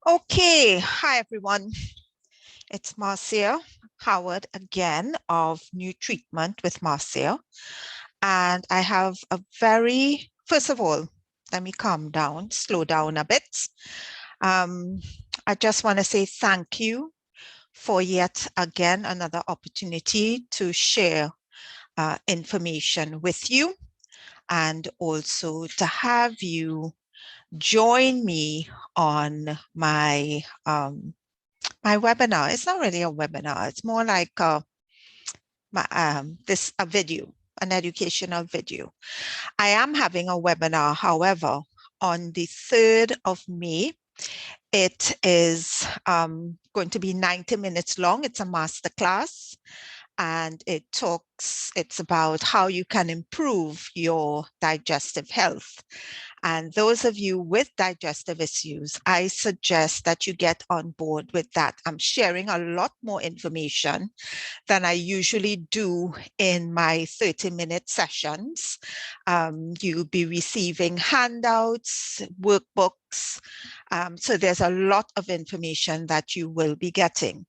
Okay, hi everyone. It's Marcia Howard again of New Treatment with Marcia. And I have first of all, let me calm down, slow down a bit. I just want to say thank you for yet again another opportunity to share information with you and also to have you join me on my webinar. It's not really a webinar. It's more like a video, an educational video. I am having a webinar, however, on the 3rd of May. It is going to be 90 minutes long. It's a masterclass. And it's about how you can improve your digestive health. And those of you with digestive issues, I suggest that you get on board with that. I'm sharing a lot more information than I usually do in my 30-minute sessions. You'll be receiving handouts, workbooks. So there's a lot of information that you will be getting.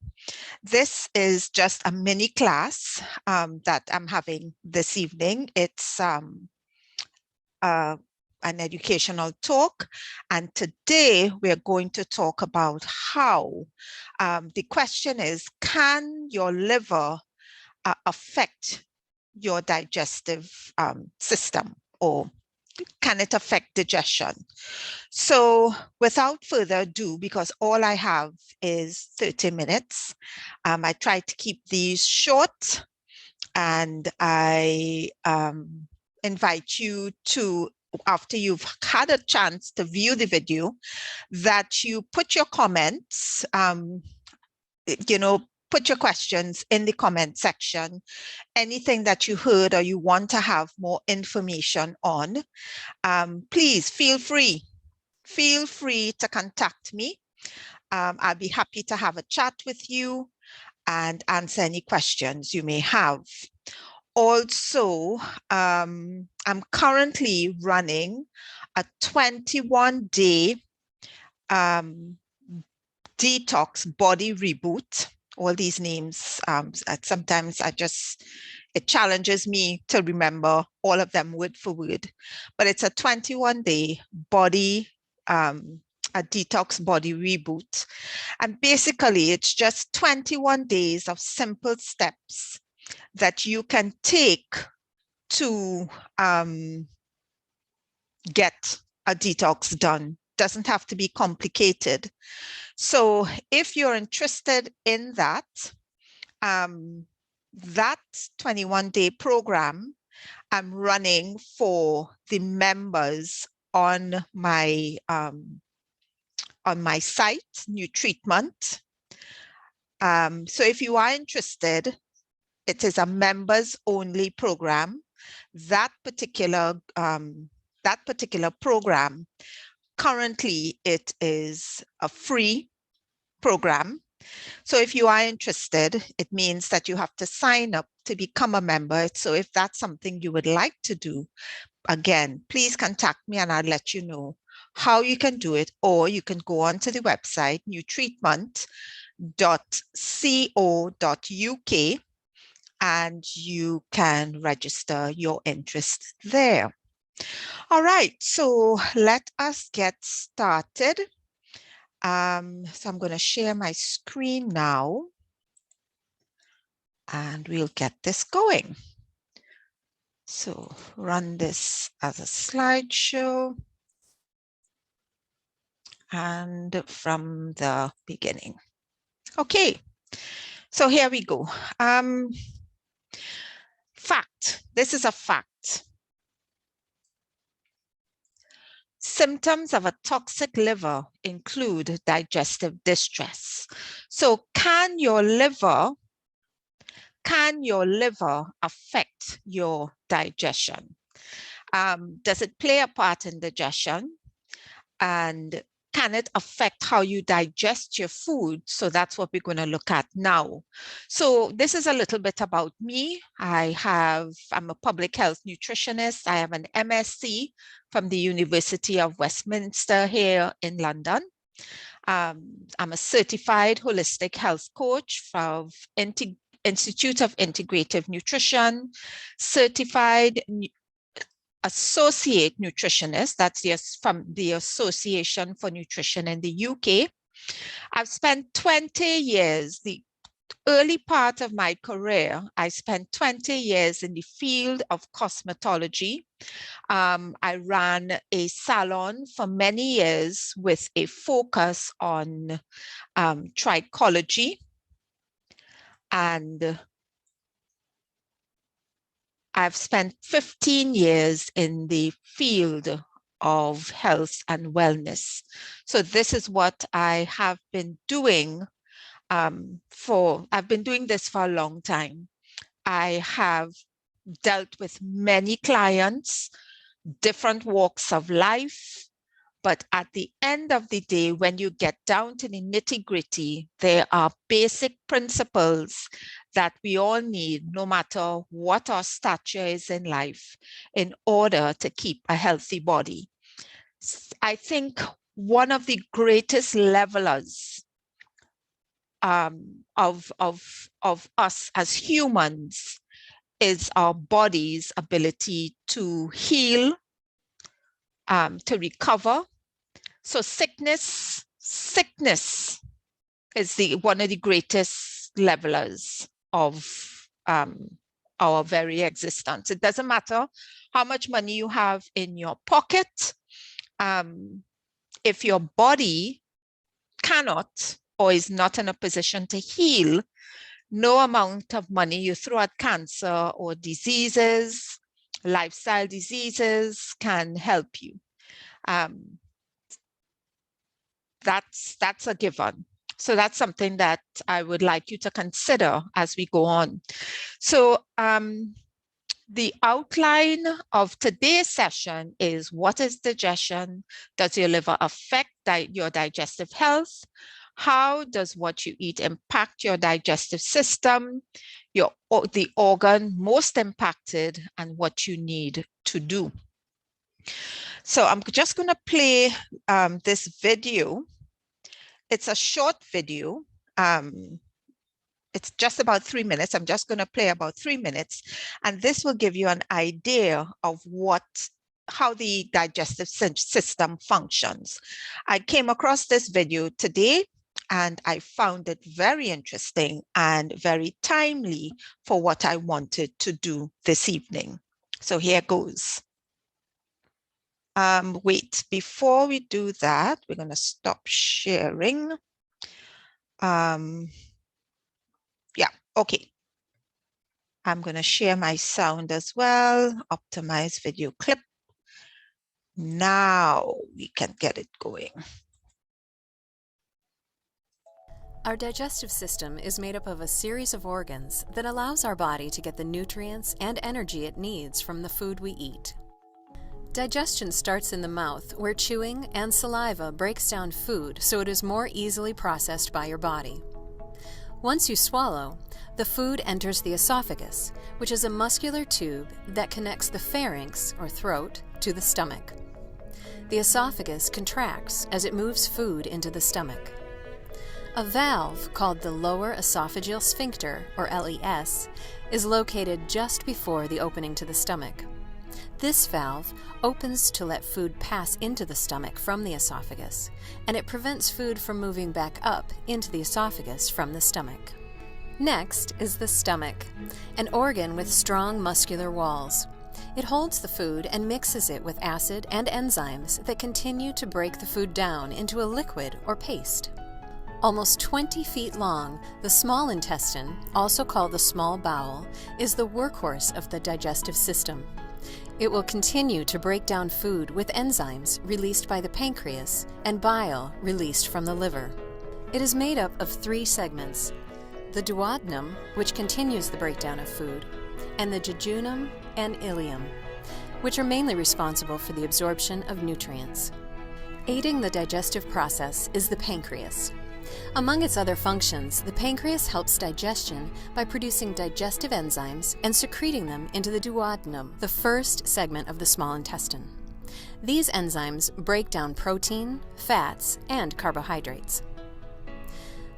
This is just a mini class that I'm having this evening. It's an educational talk. And today we're going to talk about how the question is, can your liver affect your digestive system, or can it affect digestion? So without further ado, because all I have is 30 minutes, I try to keep these short, and I invite you to, after you've had a chance to view the video, that you put your comments, put your questions in the comment section, anything that you heard or you want to have more information on. Please feel free to contact me. I'll be happy to have a chat with you and answer any questions you may have. Also, I'm currently running a 21-day detox body reboot. All these names, sometimes it challenges me to remember all of them word for word. But it's a 21-day body, a detox body reboot. And basically, it's just 21 days of simple steps that you can take to get a detox done. Doesn't have to be complicated. So if you're interested in that, that 21-day program I'm running for the members on my site, New Treatment. So if you are interested, it is a members only program. That particular program, currently it is a free program. So if you are interested, it means that you have to sign up to become a member. So if that's something you would like to do, again, please contact me and I'll let you know how you can do it, or you can go onto the website newtreatment.co.uk and you can register your interest there. All right, so let us get started. So I'm going to share my screen now and we'll get this going. So run this as a slideshow and from the beginning. Okay, so here we go. Fact, this is a fact. Symptoms of a toxic liver include digestive distress. So can your liver affect your digestion? Does it play a part in digestion? And can it affect how you digest your food? So that's what we're going to look at now. So this is a little bit about me. I'm a public health nutritionist. I have an MSc from the University of Westminster here in London. I'm a certified holistic health coach from Institute of Integrative Nutrition, certified associate nutritionist. That's from the Association for Nutrition in the UK. I've spent 20 years, the early part of my career, I spent 20 years in the field of cosmetology. I ran a salon for many years with a focus on trichology, and I've spent 15 years in the field of health and wellness. So this is what I have been doing I've been doing this for a long time. I have dealt with many clients, different walks of life, but at the end of the day, when you get down to the nitty-gritty, there are basic principles that we all need, no matter what our stature is in life, in order to keep a healthy body. I think one of the greatest levelers of us as humans is our body's ability to heal, to recover. So sickness is one of the greatest levelers of our very existence. It doesn't matter how much money you have in your pocket. If your body cannot or is not in a position to heal, no amount of money you throw at cancer or diseases, lifestyle diseases, can help you. That's a given. So that's something that I would like you to consider as we go on. So the outline of today's session is: what is digestion? Does your liver affect your digestive health? How does what you eat impact your digestive system, the organ most impacted, and what you need to do? So I'm just going to play this video. It's a short video. It's just about 3 minutes. I'm just going to play about 3 minutes, and this will give you an idea of how the digestive system functions. I came across this video today, and I found it very interesting and very timely for what I wanted to do this evening. So here goes. Wait, before we do that, we're going to stop sharing. Yeah, okay. I'm going to share my sound as well, optimize video clip. Now we can get it going. Our digestive system is made up of a series of organs that allows our body to get the nutrients and energy it needs from the food we eat. Digestion starts in the mouth, where chewing and saliva breaks down food so it is more easily processed by your body. Once you swallow, the food enters the esophagus, which is a muscular tube that connects the pharynx, or throat, to the stomach. The esophagus contracts as it moves food into the stomach. A valve called the lower esophageal sphincter, or LES, is located just before the opening to the stomach. This valve opens to let food pass into the stomach from the esophagus, and it prevents food from moving back up into the esophagus from the stomach. Next is the stomach, an organ with strong muscular walls. It holds the food and mixes it with acid and enzymes that continue to break the food down into a liquid or paste. Almost 20 feet long, the small intestine, also called the small bowel, is the workhorse of the digestive system. It will continue to break down food with enzymes released by the pancreas and bile released from the liver. It is made up of 3 segments: the duodenum, which continues the breakdown of food, and the jejunum and ileum, which are mainly responsible for the absorption of nutrients. Aiding the digestive process is the pancreas. Among its other functions, the pancreas helps digestion by producing digestive enzymes and secreting them into the duodenum, the first segment of the small intestine. These enzymes break down protein, fats, and carbohydrates.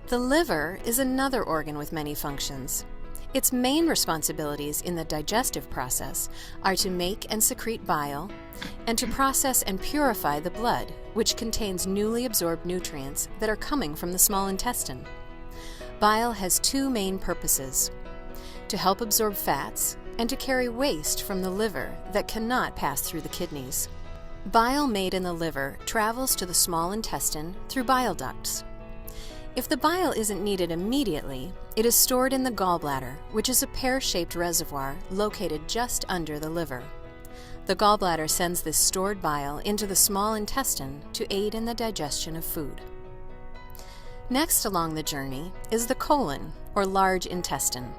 The liver is another organ with many functions. Its main responsibilities in the digestive process are to make and secrete bile, and to process and purify the blood, which contains newly absorbed nutrients that are coming from the small intestine. Bile has two main purposes: to help absorb fats and to carry waste from the liver that cannot pass through the kidneys. Bile made in the liver travels to the small intestine through bile ducts. If the bile isn't needed immediately, it is stored in the gallbladder, which is a pear-shaped reservoir located just under the liver. The gallbladder sends this stored bile into the small intestine to aid in the digestion of food. Next along the journey is the colon, or large intestine.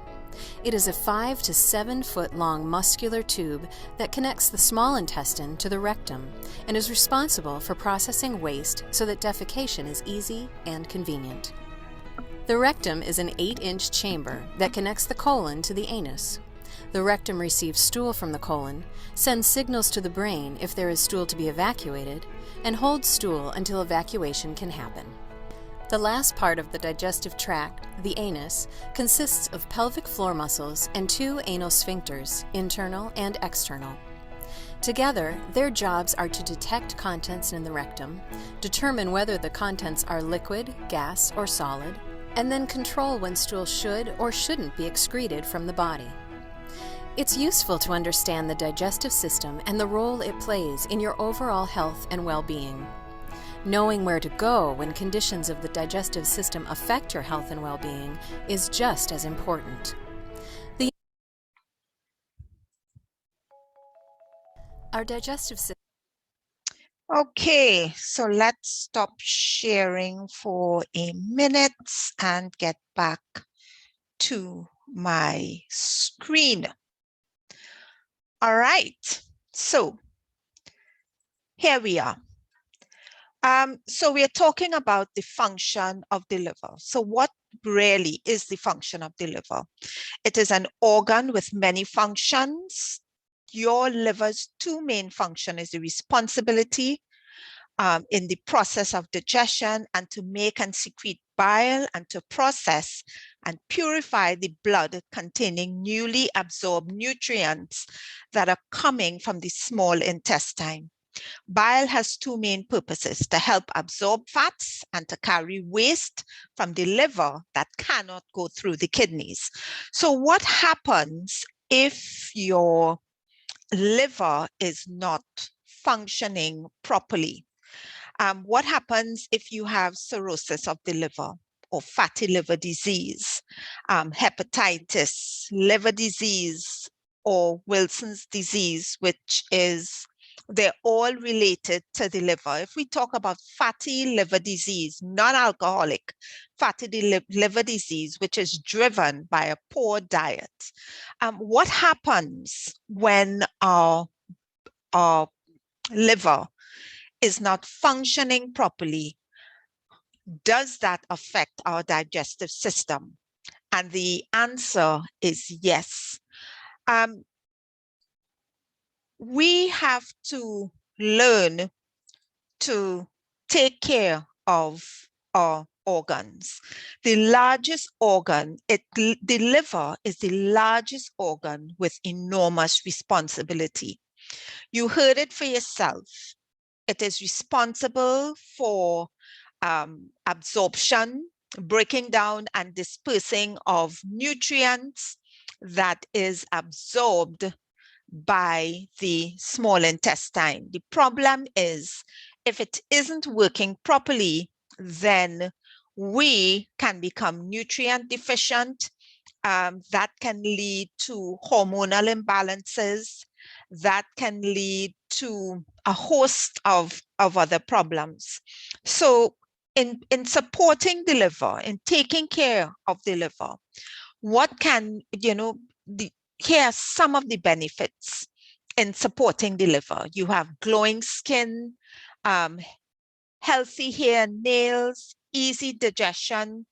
It is a 5 to 7 foot long muscular tube that connects the small intestine to the rectum and is responsible for processing waste so that defecation is easy and convenient. The rectum is an 8-inch chamber that connects the colon to the anus. The rectum receives stool from the colon, sends signals to the brain if there is stool to be evacuated, and holds stool until evacuation can happen. The last part of the digestive tract, the anus, consists of pelvic floor muscles and 2 anal sphincters, internal and external. Together, their jobs are to detect contents in the rectum, determine whether the contents are liquid, gas, or solid, and then control when stool should or shouldn't be excreted from the body. It's useful to understand the digestive system and the role it plays in your overall health and well-being. Knowing where to go when conditions of the digestive system affect your health and well-being is just as important. Our digestive system. Okay, so let's stop sharing for a minute and get back to my screen. All right, so here we are. So we are talking about the function of the liver. So what really is the function of the liver? It is an organ with many functions. Your liver's 2 main functions is the responsibility in the process of digestion and to make and secrete bile and to process and purify the blood containing newly absorbed nutrients that are coming from the small intestine. Bile has 2 main purposes: to help absorb fats and to carry waste from the liver that cannot go through the kidneys. So what happens if your liver is not functioning properly? What happens if you have cirrhosis of the liver or fatty liver disease, hepatitis, liver disease, or Wilson's disease, which is, they're all related to the liver. If we talk about fatty liver disease, non-alcoholic fatty liver disease, which is driven by a poor diet, what happens when our liver is not functioning properly? Does that affect our digestive system? And the answer is yes. We have to learn to take care of our organs. The largest organ, the liver is the largest organ with enormous responsibility. You heard it for yourself. It is responsible for absorption, breaking down and dispersing of nutrients that is absorbed by the small intestine. The problem is, if it isn't working properly, then we can become nutrient deficient. That can lead to hormonal imbalances. That can lead to a host of other problems. So in supporting the liver, in taking care of the liver, what can, here are some of the benefits in supporting the liver. You have glowing skin, healthy hair and nails, easy digestion,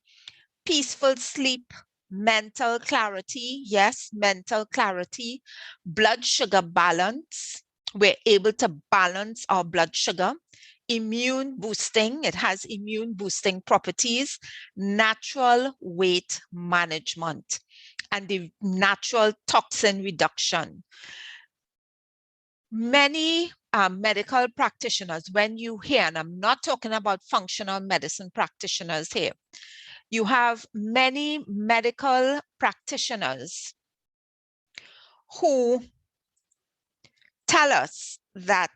peaceful sleep, mental clarity, yes, mental clarity, blood sugar balance, we're able to balance our blood sugar, immune boosting, it has immune boosting properties, natural weight management, and the natural toxin reduction. Many medical practitioners, when you hear, and I'm not talking about functional medicine practitioners here, you have many medical practitioners who tell us that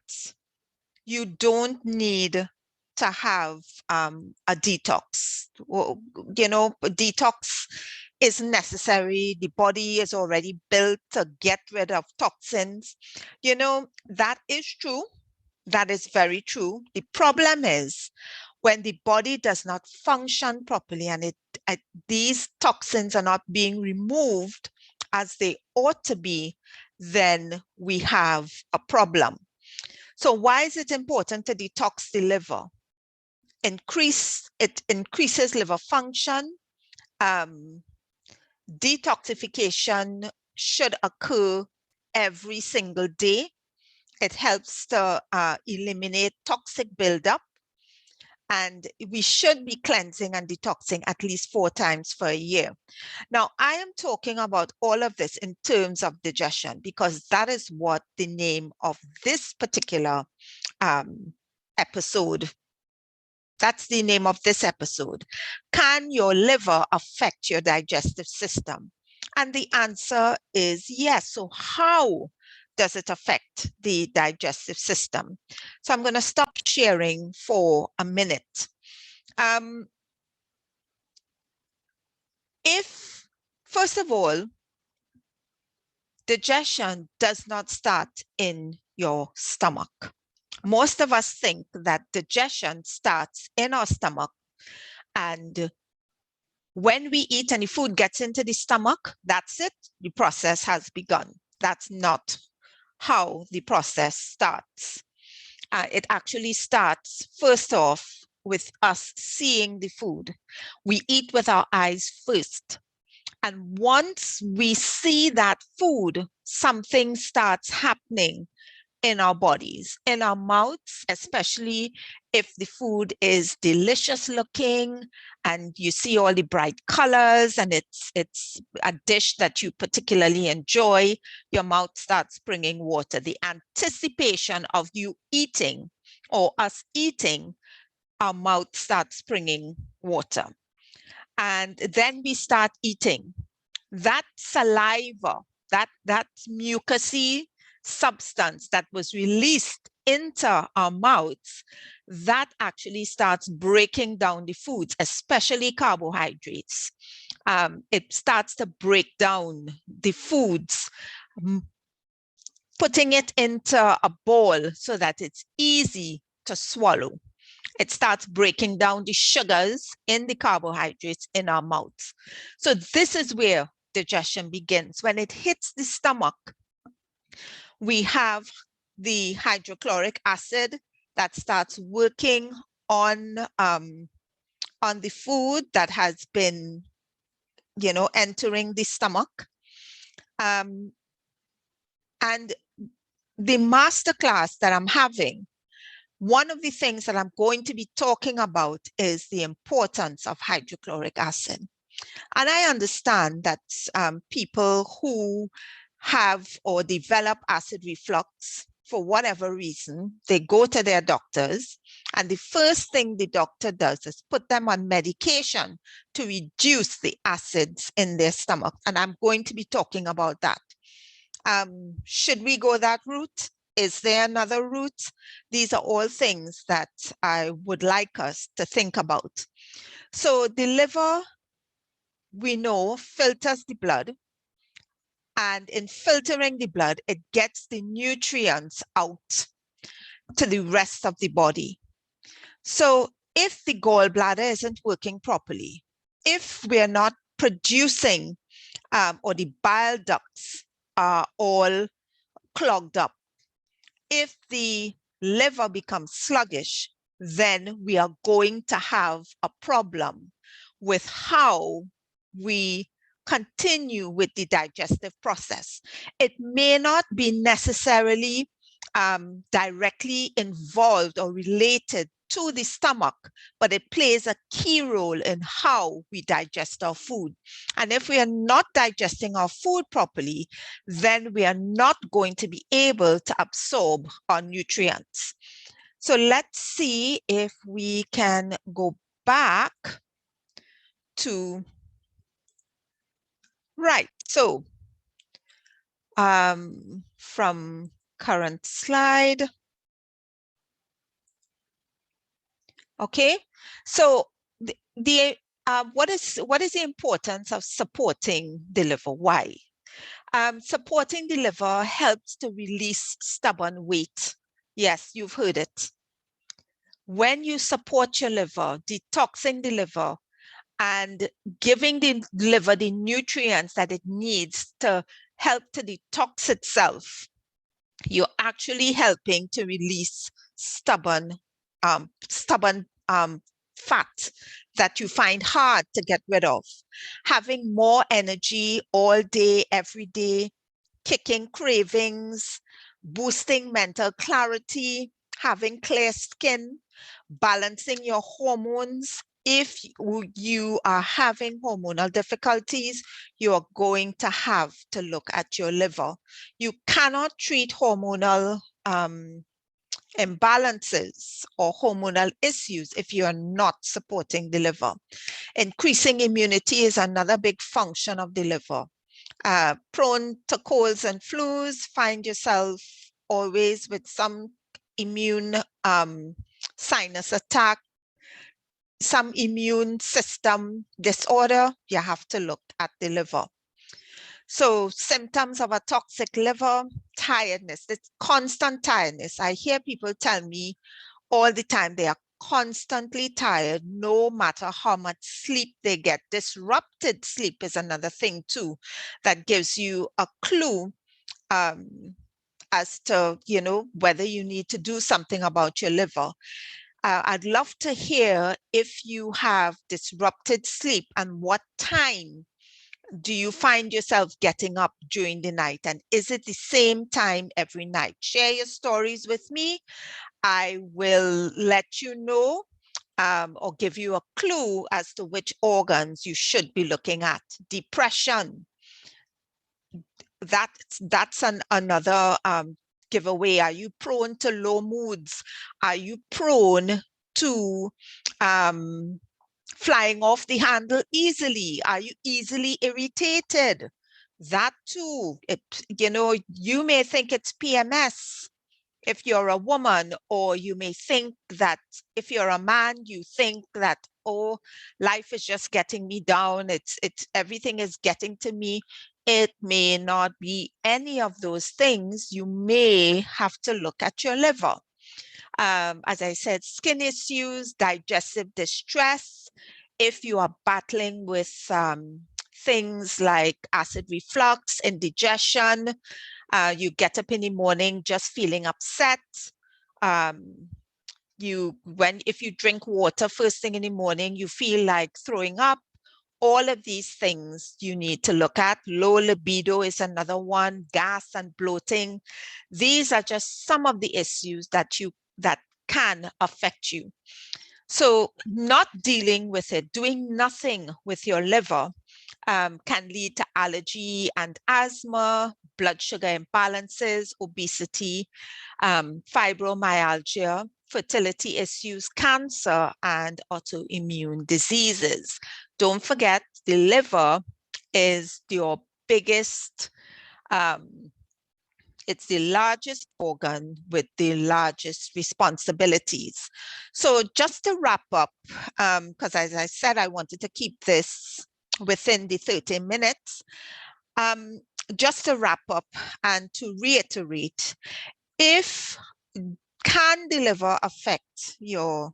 you don't need to have a detox. You know, detox is necessary. The body is already built to get rid of toxins. You know, that is true. That is very true. The problem is when the body does not function properly and these toxins are not being removed as they ought to be, then we have a problem. So why is it important to detox the liver? It increases liver function. Detoxification should occur every single day. It helps to eliminate toxic buildup. And we should be cleansing and detoxing at least 4 times per year. Now, I am talking about all of this in terms of digestion because that is what the name of this particular episode, that's the name of this episode. Can your liver affect your digestive system? And the answer is yes. So how does it affect the digestive system? So I'm going to stop sharing for a minute. If, first of all, digestion does not start in your stomach. Most of us think that digestion starts in our stomach, and when we eat and the food gets into the stomach, that's it, the process has begun. That's not how the process starts. It actually starts, first off, with us seeing the food. We eat with our eyes first. And once we see that food, something starts happening in our bodies, in our mouths, especially if the food is delicious looking and you see all the bright colors and it's a dish that you particularly enjoy, your mouth starts bringing water. The anticipation of you eating or us eating, our mouth starts bringing water. And then we start eating. That saliva, that mucousy substance that was released into our mouths, that actually starts breaking down the foods, especially carbohydrates. It starts to break down the foods, putting it into a bowl so that it's easy to swallow. It starts breaking down the sugars in the carbohydrates in our mouths. So this is where digestion begins. When it hits the stomach, we have the hydrochloric acid that starts working on the food that has been, entering the stomach. And the masterclass that I'm having, one of the things that I'm going to be talking about is the importance of hydrochloric acid. And I understand that people who have or develop acid reflux, for whatever reason, they go to their doctors, and the first thing the doctor does is put them on medication to reduce the acids in their stomach. And I'm going to be talking about that. Should we go that route? Is there another route? These are all things that I would like us to think about. So the liver, we know, filters the blood. And in filtering the blood, it gets the nutrients out to the rest of the body. So if the gallbladder isn't working properly, if we're not producing or the bile ducts are all clogged up, if the liver becomes sluggish, then we are going to have a problem with how we continue with the digestive process. It may not be necessarily directly involved or related to the stomach, but it plays a key role in how we digest our food. And if we are not digesting our food properly, then we are not going to be able to absorb our nutrients. So let's see if we can go back to, right, so from current slide. Okay, so what is the importance of supporting the liver? Why? Supporting the liver helps to release stubborn weight. Yes, you've heard it. When you support your liver, detoxing the liver, and giving the liver the nutrients that it needs to help to detox itself, you're actually helping to release stubborn fat that you find hard to get rid of. Having more energy all day, every day, kicking cravings, boosting mental clarity, having clear skin, balancing your hormones. If you are having hormonal difficulties, you are going to have to look at your liver. You cannot treat hormonal imbalances or hormonal issues if you are not supporting the liver. Increasing immunity is another big function of the liver. Prone to colds and flus, find yourself always with some immune sinus attack, some immune system disorder, you have to look at the liver. So symptoms of a toxic liver: tiredness. It's constant tiredness. I hear people tell me all the time they are constantly tired, no matter how much sleep they get. Disrupted sleep is another thing too that gives you a clue as to, whether you need to do something about your liver. I'd love to hear if you have disrupted sleep and what time do you find yourself getting up during the night, and is it the same time every night? Share your stories with me. I will let you know or give you a clue as to which organs you should be looking at. Depression, that's another giveaway. Are you prone to low moods? Are you prone to flying off the handle easily? Are you easily irritated? That too, you may think it's PMS if you're a woman, or you may think that if you're a man, you think that, oh, life is just getting me down. It's everything is getting to me. It may not be any of those things. You may have to look at your liver. As I said, skin issues, digestive distress. If you are battling with things like acid reflux, indigestion, you get up in the morning just feeling upset. If you drink water first thing in the morning, you feel like throwing up. All of these things you need to look at. Low libido is another one, gas and bloating. These are just some of the issues that can affect you. So not dealing with it, doing nothing with your liver can lead to allergy and asthma, blood sugar imbalances, obesity, fibromyalgia, fertility issues, cancer, and autoimmune diseases. Don't forget, the liver is your biggest, it's the largest organ with the largest responsibilities. So just to wrap up, because as I said, I wanted to keep this within the 30 minutes. Just to wrap up and to reiterate, can the liver affect your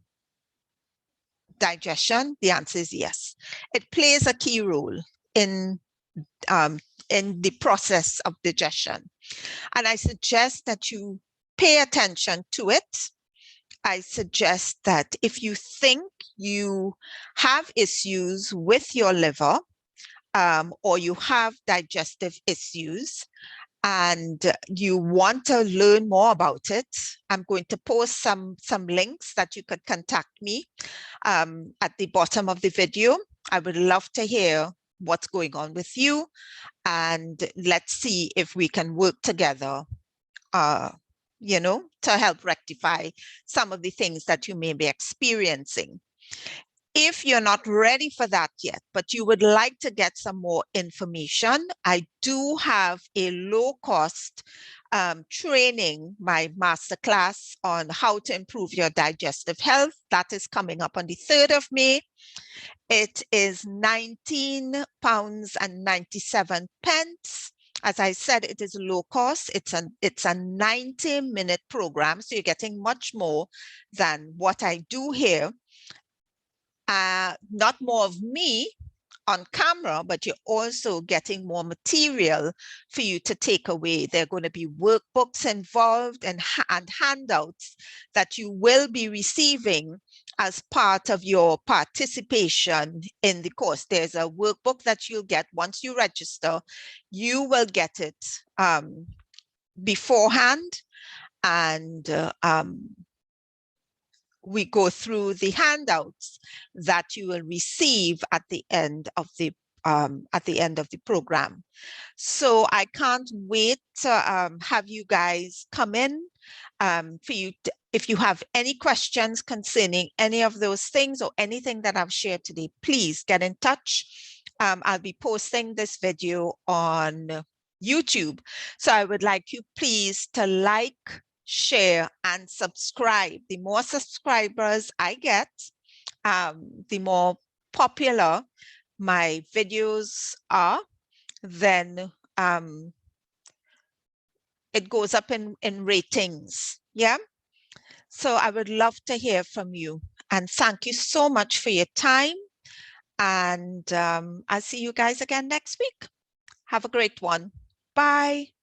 digestion? The answer is yes. It plays a key role in the process of digestion. And I suggest that you pay attention to it. I suggest that if you think you have issues with your liver, or you have digestive issues, and you want to learn more about it, I'm going to post some links that you could contact me at the bottom of the video. I would love to hear what's going on with you, and let's see if we can work together, to help rectify some of the things that you may be experiencing. If you're not ready for that yet, but you would like to get some more information, I do have a low-cost training, my masterclass on how to improve your digestive health. That is coming up on the 3rd of May. It is £19.97. As I said, it is low cost. It's a 90-minute program, so you're getting much more than what I do here. Not more of me on camera, but you're also getting more material for you to take away. There are going to be workbooks involved and handouts that you will be receiving as part of your participation in the course. There's a workbook that you'll get once you register. You will get it beforehand, and we go through the handouts that you will receive at the end of the program. So I can't wait to have you guys come in for you to, if you have any questions concerning any of those things or anything that I've shared today, please get in touch. I'll be posting this video on YouTube. So I would like you please to like, share, and subscribe. The more subscribers I get, the more popular my videos are, then it goes up in ratings. Yeah. So I would love to hear from you. And thank you so much for your time. And I'll see you guys again next week. Have a great one. Bye.